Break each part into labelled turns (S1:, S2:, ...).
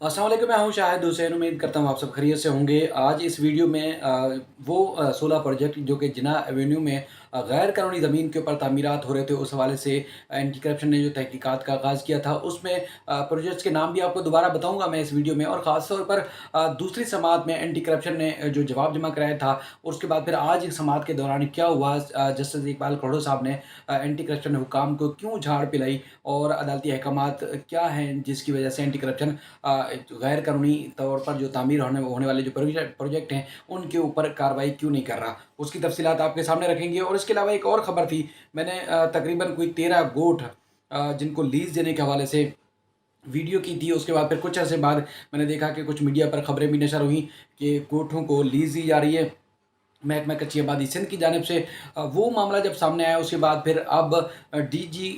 S1: अस्सलाम वालेकुम, मैं हूं शाहिद हुसैन। उम्मीद करता हूं आप सब खैरियत से होंगे। आज इस वीडियो में वो 16 प्रोजेक्ट जो कि जिना एवेन्यू में गैर कानूनी ज़मीन के ऊपर तामीरात हो रहे थे, उस हवाले से एंटी करप्शन ने जो तहकीकात का आगाज़ किया था, उसमें प्रोजेक्ट्स के नाम भी आपको दोबारा बताऊंगा मैं इस वीडियो में। और ख़ास तौर पर दूसरी समात में एंटी करप्शन ने जो जवाब जमा कराया था, उसके बाद फिर आज इस समात के दौरान क्या हुआ, जस्टिस इकबाल करोड़ो साहब ने एंटी करप्शन हुकाम को क्यों झाड़ पिलाई और अदालती अहकामात क्या हैं जिसकी वजह से एंटी करप्शन गैर कानूनी तौर पर जो तामीर होने होने वाले जो प्रोजेक्ट हैं, उनके ऊपर कार्रवाई क्यों नहीं कर रहा, उसकी तफसीलात आपके सामने रखेंगे। और इसके अलावा एक और ख़बर थी, मैंने तकरीबन कोई 13 गोट जिनको लीज़ देने के हवाले से वीडियो की थी। उसके बाद फिर कुछ अरसे बाद मैंने देखा कि कुछ मीडिया पर ख़बरें भी नशर हुई कि गोठों को लीज़ दी जा रही है महकमा कच्ची आबादी सिंध की जानिब से। वो मामला जब सामने आया, उसके बाद फिर अब डीजी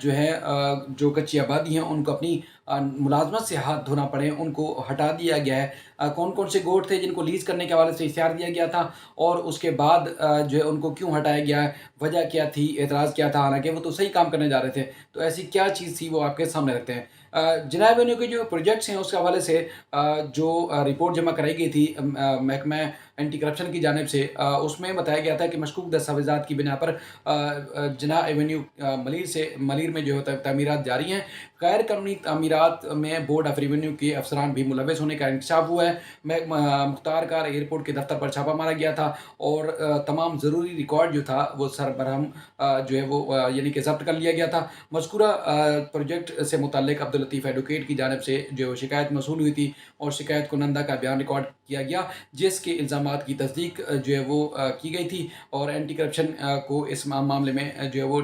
S1: जो है जो कच्ची आबादी हैं उनको अपनी मुलाजमत से हाथ धोना पड़े, उनको हटा दिया गया है। कौन कौन से गोट थे जिनको लीज़ करने के हवाले से इश्तिहार दिया गया था और उसके बाद जो है उनको क्यों हटाया गया है, वजह क्या थी, एतराज़ क्या था, हालांकि वो तो सही काम करने जा रहे थे। तो ऐसी क्या चीज़ थी वो आपके सामने रखते हैं। जिना एवेन्यू के जो प्रोजेक्ट्स हैं उसके हवाले से जो रिपोर्ट जमा कराई गई थी महकमा एंटी करप्शन की जानिब से, उसमें बताया गया था कि मशकूक दस्तावेज़ात की बिना पर जिना एवेन्यू मलिर में जो है तामीरात जारी हैं। गैर कानूनी तामीरात में बोर्ड ऑफ रेवेन्यू के अफसरान भी मुलविस होने का इंकशाफ हुआ है। मुख्तार कार एयरपोर्ट के दफ्तर पर छापा मारा गया था और तमाम ज़रूरी रिकॉर्ड जो था वो सरबराह जो है वो यानी कि ज़ब्त कर लिया गया था। मज़कूरा प्रोजेक्ट से मुतल्लिक़ अब्दुल लतीफ़ एडवोकेट की जानिब से जो शिकायत मसूल हुई थी और शिकायत कुनंदा का बयान रिकॉर्ड किया गया, जिसके इल्ज़ामात की तस्दीक जो है वो की गई थी। और एंटी करप्शन को इस मामले में जो है वो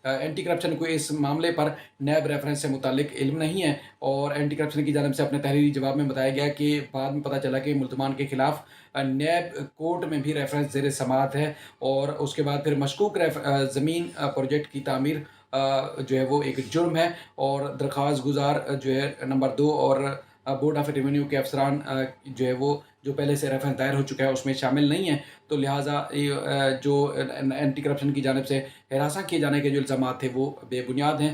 S1: एंटी करप्शन को इस मामले पर नैब रेफरेंस से मुतालिक इल्म नहीं है। और एंटी करप्शन की जानिब से अपने तहरीरी जवाब में बताया गया कि बाद में पता चला कि मुल्ज़मान के खिलाफ नैब कोर्ट में भी रेफरेंस ज़ेर समाअत है। और उसके बाद फिर मशकूक ज़मीन प्रोजेक्ट की तामीर जो है वो एक जुर्म है और दरख्वास्त गुजार जो है नंबर 2 और बोर्ड ऑफ रेवेन्यू के अफसरान जो है वो जो पहले से रेफरेंस दायर हो चुका है उसमें शामिल नहीं है। तो लिहाजा ये जो एंटी करप्शन की जानिब से हिरासा किए जाने के जो इल्ज़ामात थे वो बेबुनियाद हैं।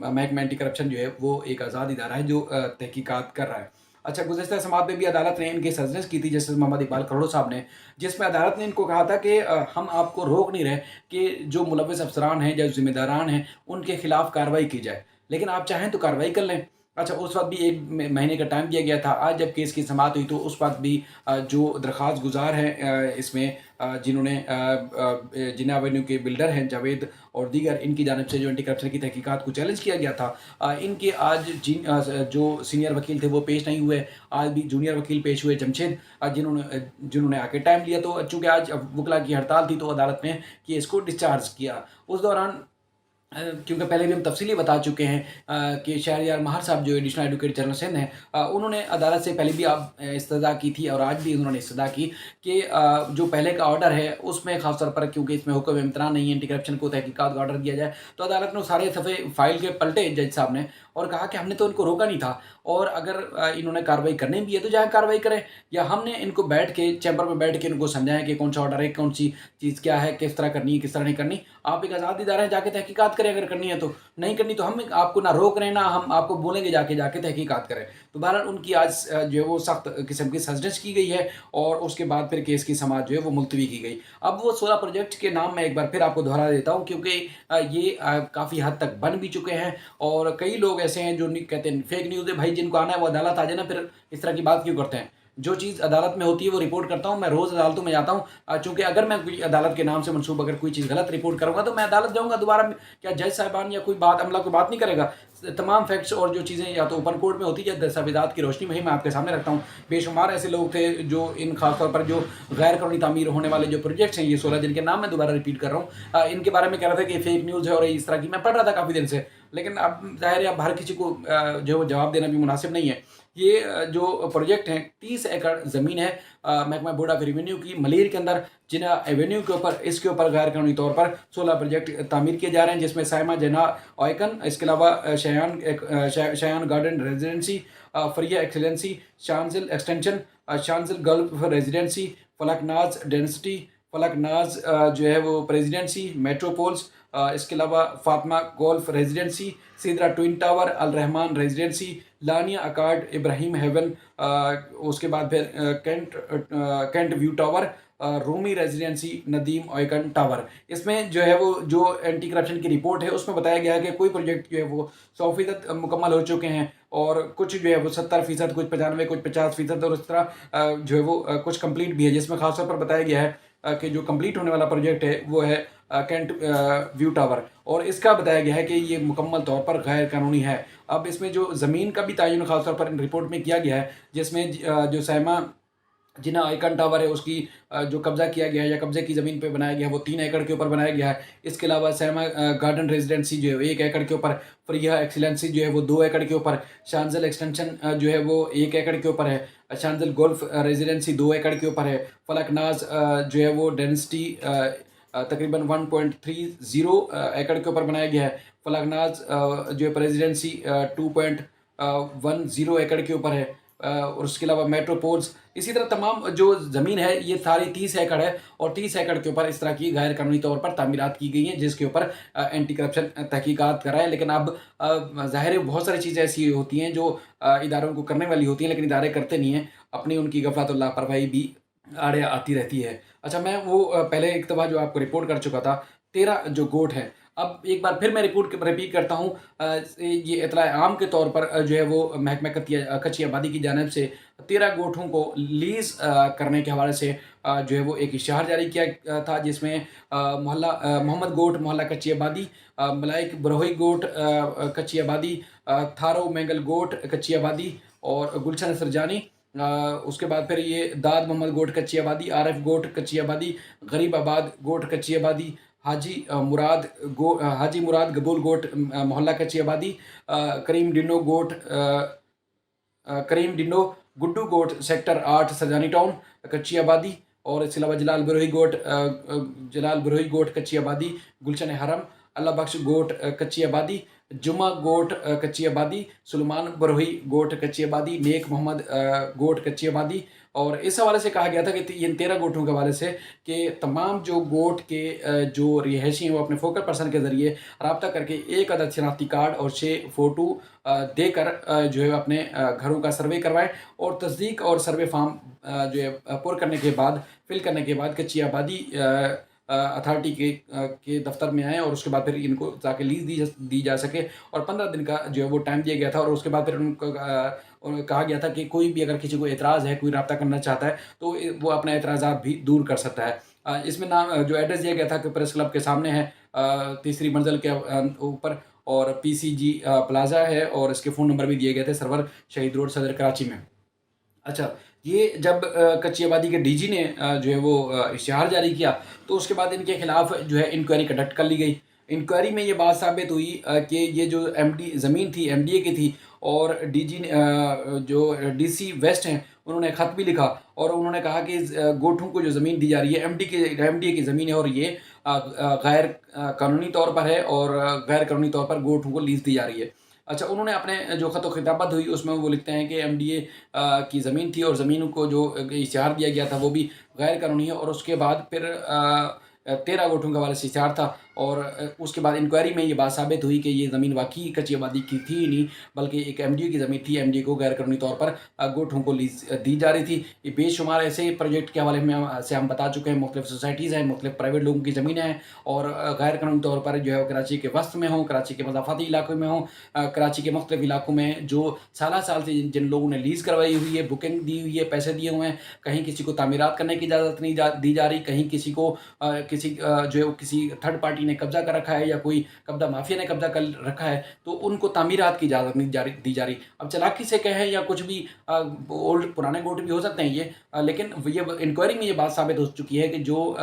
S1: महकमा एंटी करप्शन जो है वो एक आज़ाद इदारा है जो तहकीकात कर रहा है। अच्छा, गुज़श्ता समात में भी अदालत ने इनकी सजनिस की थी जस्टिस मोहम्मद इकबाल करोड़ो साहब ने, जिसमें अदालत ने इनको कहा था कि हम आपको रोक नहीं रहे कि जो मुलविस अफसरान हैं, जो ज़िम्मेदारान हैं, उनके खिलाफ कार्रवाई की जाए, लेकिन आप चाहें तो कार्रवाई कर लें। अच्छा, उस वक़्त भी 1 महीने का टाइम दिया गया था। आज जब केस की समाअत हुई तो उस वक़्त भी जो दरख्वास्त गुज़ार हैं इसमें जिन्होंने जिना एवेन्यू के बिल्डर हैं जावेद और दीगर, इनकी जानिब से जो एंटी करप्शन की तहकीकात को चैलेंज किया गया था, इनके आज जो सीनियर वकील थे वो पेश नहीं हुए। आज भी जूनियर वकील पेश हुए जमशेद, जिन्होंने आके टाइम लिया। तो चूँकि आज वकला की हड़ताल थी तो अदालत ने केस को डिस्चार्ज किया। उस दौरान क्योंकि पहले भी हम तफसीली बता चुके हैं कि शहरयार महर साहब जो एडिशनल एडवोकेट जनरल सिंध हैं, उन्होंने अदालत से पहले भी आप इस्तदा की थी और आज भी उन्होंने इस्तदा की कि जो पहले का ऑर्डर है उसमें ख़ास तौर पर, क्योंकि इसमें हुक्म इम्तनान नहीं है, एंटी करप्शन को तहकीकात का ऑर्डर दिया जाए। तो अदालत ने सारे सफ़े फाइल के पलटे जज साहब ने और कहा कि हमने तो इनको रोका नहीं था और अगर इन्होंने कार्रवाई करनी भी है तो जाए कार्रवाई करें, या हमने इनको बैठ के चैम्बर में बैठ के इनको समझाएं कि कौन सा ऑर्डर है, कौन सी चीज़ क्या है, किस तरह करनी है, किस तरह नहीं करनी। आप एक आज़ाद इदारा है, जाके तहकीकात करें, अगर करनी है तो। नहीं करनी तो हम आपको ना रोक रहे हैं, ना हम आपको बोलेंगे जाके जाके तहकीकात करें। तो बहरहाल उनकी आज जो है वो सख्त किस्म की सजनिस की गई है और उसके बाद फिर केस की समाअत जो है वो मुलतवी की गई। अब वो 16 प्रोजेक्ट के नाम मैं एक बार फिर आपको दोहरा देता हूँ, क्योंकि ये काफ़ी हद तक बन भी चुके हैं और कई लोग ऐसे हैं जो कहते हैं फेक न्यूज़ है भाई, जिनको आना है वो अदालत आ जाए ना, फिर इस तरह की बात क्यों करते हैं। जो चीज़ अदालत में होती है वो रिपोर्ट करता हूँ। मैं रोज़ अदालतों में जाता हूँ, चूँकि अगर मैं कोई अदालत के नाम से मनसूब अगर कोई चीज़ गलत रिपोर्ट करूँगा तो मैं अदालत जाऊँगा दोबारा। क्या जज साहिबान या कोई बात अमला कोई बात नहीं करेगा? तमाम फैक्ट्स और जो चीज़ें या तो ओपन कोर्ट में होती है, दस्तावेज़ात की रोशनी में ही मैं आपके सामने रखता हूँ। बेशुमार ऐसे लोग थे जो इन खास तौर पर जो गैर कानूनी तामीर होने वाले जो प्रोजेक्ट्स हैं, ये 16 जिनके नाम मैं दोबारा रिपीट कर रहा हूँ, इनके बारे में कह रहा था कि फेक न्यूज़ है और इस तरह की मैं पढ़ रहा था काफ़ी दिन से। लेकिन अब ज़ाहिर है अब हर किसी को जो है वो जवाब देना भी मुनासिब नहीं है। ये जो प्रोजेक्ट हैं, 30 एकड़ ज़मीन है महकमा बोर्ड ऑफ रेवेन्यू की मलिर के अंदर जिना एवेन्यू के ऊपर, इसके ऊपर गैर कानूनी तौर पर 16 प्रोजेक्ट तामीर किए जा रहे हैं, जिसमें साइमा जना ऑयकन, इसके अलावा Shayan garden residency, Faria excellency, Shanzil extension, Shanzil gulf residency, Falaknaz density, Falak Naz जो है वो प्रेसिडेंसी मेट्रोपोल्स, इसके अलावा Fatima golf residency, Sidra twin tower, Al Rahman residency, Lania accord, Ibrahim haven, उसके बाद फिर cantt view tower, Rumi residency, Nadeem icon tower. इसमें जो है वो जो एंटी करप्शन की रिपोर्ट है उसमें बताया गया है कि कोई प्रोजेक्ट जो है वो 100% मुकम्मल हो चुके हैं, और कुछ जो है वो 70%, कुछ 95, कुछ 50%, और इस तरह जो है वो कुछ कंप्लीट भी है, जिसमें खासतौर पर बताया गया है कि जो कंप्लीट होने वाला प्रोजेक्ट है वो है कैंट व्यू टावर, और इसका बताया गया है कि ये मुकम्मल तौर पर गैर कानूनी है। अब इसमें जो ज़मीन का भी तयन खासतौर पर इन रिपोर्ट में किया गया है, जिसमें जो सहमा जिना आइकन टावर है उसकी जो कब्ज़ा किया गया है या कब्ज़े की ज़मीन पे बनाया गया है वो 3 एकड़ के ऊपर बनाया गया है। इसके अलावा सहमा गार्डन रेजिडेंसी जो है 1 एकड़ के ऊपर, फ्रीहा एक्सीलेंसी जो है वो 2 एकड़ के ऊपर, शांजल एक्सटेंशन जो है वो 1 एकड़ के ऊपर है, शांजल गोल्फ रेजिडेंसी 2 एकड़ के ऊपर है, फलक नाज जो है वो डेंसिटी तकरीबन 1.30 एकड़ के ऊपर बनाया गया है, फलक नाज जो है प्रेजिडेंसी 2.10 एकड़ के ऊपर है, और उसके अलावा मेट्रोपोल्स, इसी तरह तमाम जो ज़मीन है ये सारी 30 एकड़ है, और 30 एकड़ के ऊपर इस तरह की गैर कानूनी तौर पर तामीरात की गई हैं, जिसके ऊपर एंटी करप्शन तहकीकात कर रहा है। लेकिन अब ज़ाहिर है बहुत सारी चीज़ें ऐसी होती हैं जो इदारों को करने वाली होती हैं, लेकिन इदारे करते नहीं हैं, अपनी उनकी गफलत और लापरवाही भी आड़े आती रहती है। अच्छा, मैं वो पहले एक दफ़ा जो आपको रिपोर्ट कर चुका था, 13 जो गोट हैं, अब एक बार फिर मैं रिपीट करता हूँ। ये इत्तला आम के तौर पर जो है वो महकमा कच्ची आबादी की जानिब से 13 गोठों को लीज़ करने के हवाले से जो है वो एक इश्तिहार जारी किया था, जिसमें मोहल्ला मोहम्मद गोट मोहल्ला कच्ची आबादी, मलाइक बरोही गोट कच्ची आबादी, थारो मैंगल गोट कच्ची आबादी, और गुलशन सरजानी, उसके बाद फिर ये दाद मोहम्मद गोट कच्ची आबादी, आरफ गोट कच्ची आबादी, गरीब आबाद गोट कच्ची आबादी, हाजी मुराद गबूल गोट मोहल्ला कच्ची आबादी, करीम डिनो गोट करीम डिनो गुड्डू गोट सेक्टर 8 सरजानी टाउन कच्ची आबादी, और इसके अलावा जलाल बरोही गोट कच्ची आबादी, गुलशन हरम, अल्लाह बख्श गोट कच्ची आबादी, जुमा गोट कच्ची आबादी, सुलेमान बरोही गोट कच्ची आबादी, नेक मोहम्मद गोट कच्ची आबादी। और इस हवाले से कहा गया था कि इन 13 गोटों के हवाले से कि तमाम जो गोट के जो रिहायशी हैं वो अपने फोकल पर्सन के ज़रिए रब्ता करके एक अदद शनाख्ती कार्ड और 6 फ़ोटो देकर जो है अपने घरों का सर्वे करवाएं, और तस्दीक और सर्वे फार्म जो है पुर करने के बाद, फिल करने के बाद कच्ची आबादी अथॉरिटी के दफ्तर में आएँ, और उसके बाद फिर इनको जाके लीज़ दी जा सके। और 15 दिन का जो है वो टाइम दिया गया था, और उसके बाद फिर उनको कहा गया था कि कोई भी अगर किसी को एतराज़ है, कोई रब्ता करना चाहता है, तो वो अपना एतराज़ात भी दूर कर सकता है। इसमें नाम जो एड्रेस दिया गया था कि प्रेस क्लब के सामने है, तीसरी मंजिल के ऊपर, और PCG प्लाजा है, और इसके फ़ोन नंबर भी दिए गए थे, सरवर शहीद रोड, सदर कराची में। अच्छा, ये जब कच्ची आबादी के DG ने जो है वो इश्तिहार जारी किया, तो उसके बाद इनके खिलाफ जो है इंक्वायरी कंडक्ट कर ली गई। इंक्वायरी में ये बात साबित हुई कि ये जो ज़मीन थी MDA की थी, और DG ने जो DC वेस्ट हैं उन्होंने ख़त भी लिखा, और उन्होंने कहा कि गोठों को जो ज़मीन दी जा रही है MDA की ज़मीन है, और ये गैर कानूनी तौर पर है, और गैर कानूनी तौर पर गोठों को लीज़ दी जा रही है। अच्छा, उन्होंने अपने जो ख़त ख़िताबत हुई उसमें वो लिखते हैं कि MDA की ज़मीन थी, और ज़मीन को जो इश्तिहार दिया गया था वो भी गैर कानूनी है, और उसके बाद फिर 13 गोठों के हवाले से इश्तिहार था, और उसके बाद इंक्वायरी में ये बात साबित हुई कि ये ज़मीन वाकई कच्ची आबादी की थी ही नहीं, बल्कि एक MDA की ज़मीन थी। MDA को गैर कानूनी तौर पर गोठों को लीज़ दी जा रही थी। ये बेशुमार ऐसे प्रोजेक्ट के हवाले में हम बता चुके हैं, मुख्तलिफ सोसाइटीज़ हैं, मुख्तलिफ प्राइवेट लोगों की ज़मीनें हैं, और गैर कानूनी तौर पर जो है वो कराची के वस्त में हों, कराची के मज़ाफ़ाती इलाकों में हों, कराची के मुख्तलिफ इलाकों में जो साल से जिन लोगों ने लीज़ करवाई हुई है, बुकिंग दी हुई है, पैसे दिए हुए हैं, कहीं किसी को तामीरात करने की इजाज़त नहीं दी जा रही, कहीं किसी को जो है किसी थर्ड पार्टी ने कब्ज़ा कर रखा है, या कोई कब्ज़ा माफिया ने कब्ज़ा कर रखा है, तो उनको तामीरात की इजाज़त नहीं दी जा रही। अब चालाकी से कहें या कुछ भी, ओल्ड पुराने गोट भी हो सकते हैं ये, लेकिन ये इंक्वायरी में ये बात साबित हो चुकी है कि जो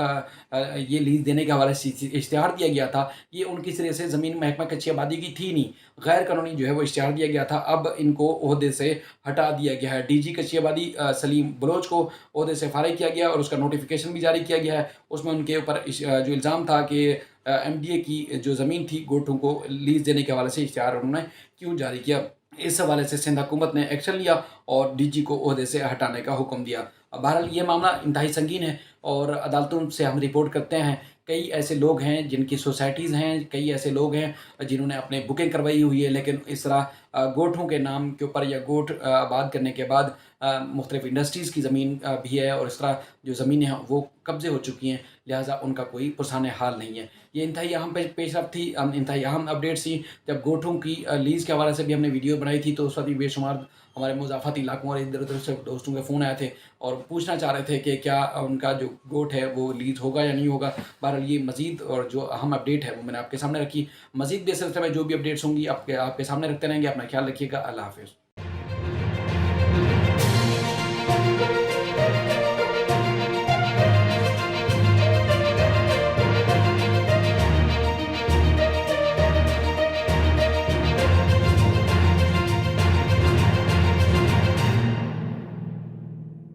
S1: ये लीज़ देने के हवाले से इश्तिहार दिया गया था, ये उनकी सिरे से ज़मीन महकमा कच्ची आबादी की थी नहीं, गैर कानूनी जो है वो इश्तिहार दिया गया था। अब इनको ओहदे से हटा दिया गया है। DG कच्ची आबादी सलीम बलोच को ओहदे से फारिग किया गया, और उसका नोटिफिकेशन भी जारी किया गया है। उसमें उनके ऊपर जो इल्ज़ाम था कि MDA की जो ज़मीन थी गोठों को लीज़ देने के हवाले से इश्तिहार उन्होंने क्यों जारी किया। इस हवाले से सिंध हुकूमत ने एक्शन लिया और DG को ओहदे से हटाने का हुक्म दिया। बहरहाल ये मामला इंतहाई संगीन है और अदालतों से हम रिपोर्ट करते हैं। कई ऐसे लोग हैं जिनकी सोसाइटीज़ हैं, कई ऐसे लोग हैं जिन्होंने अपने बुकिंग करवाई हुई है, लेकिन इस तरह गोठों के नाम के ऊपर या गोठ आबाद करने के बाद मुख्तलिफ इंडस्ट्रीज़ की ज़मीन भी है और इस तरह जो ज़मीनें हैं वो कब्ज़े हो चुकी हैं, लिहाजा उनका कोई पुरसाने हाल नहीं है। ये इंतहाई अहम पेशरफ्त थी, इंतहाई अहम अपडेट्स थी। जब गोठों की लीज़ के हवाले से भी हमने वीडियो बनाई थी, तो उस वक्त भी बेशुमार हमारे मुज़ाफ़ाती इलाकों और इधर-उधर से दोस्तों के फ़ोन आए थे और पूछना चाह रहे थे कि क्या उनका जो गोठ है वो लीज़ होगा या नहीं होगा। बहरहाल ये मज़ीद और जो अहम अपडेट है वो मैंने आपके सामने रखी। मज़ीद भी इस सिलसिले में जो भी अपडेट्स होंगी आपके आपके सामने रखते रहेंगे। अपना ख्याल रखिएगा। अल्लाह हाफ़िज़।